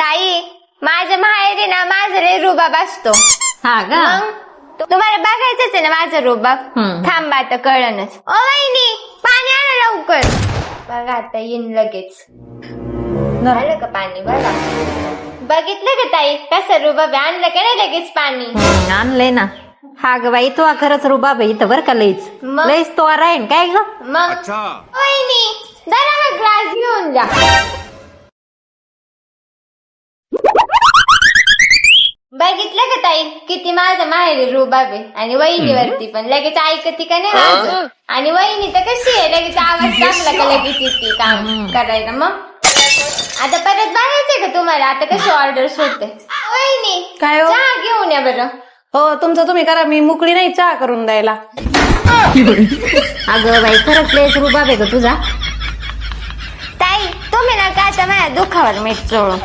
ताई माझ्या माहेरी ना माझा लय रुबाब असतो. हा का? मग तुम्हाला बघायचंच आहे ना माझा रुबाब. थांबा आता कळणच. ओ वहिनी पाणी आणा लवकर. बघा आता येईन लगेच. आलं का पाणी? बघा बघितलं का ताई कसं रुबाब आहे? आणलं का नाही लगेच पाणी? आणलंय ना. हा ग बाई तू खरंच रुबाब आहे इथं बरं का लईच मग? लईच तो राहीन काय ग. मग वहिनी जरा हा ग्लास घेऊन जा. बघितलं का ताई किती माझं माहेरी रुबाब आहे. आणि वहिनीवरती पण लगेच ऐकती का नाही माझं. आणि वहिनी तर कशी आहे लगेच आवाज टाकला का लगेच येते काम करायला. मग आता परत बघायचंय का तुम्हाला आता कशी ऑर्डर सुटते? वहिनी काय हो? चहा घेऊन या बरं. हो तुमचं तुम्ही करा, मी मोकळी नाही चहा करून द्यायला. अगं बाई खरंच लईच रुबाब आहे ग तुझा. ताई तुम्ही ना का आता माझ्या दुखावर मीठ चोळून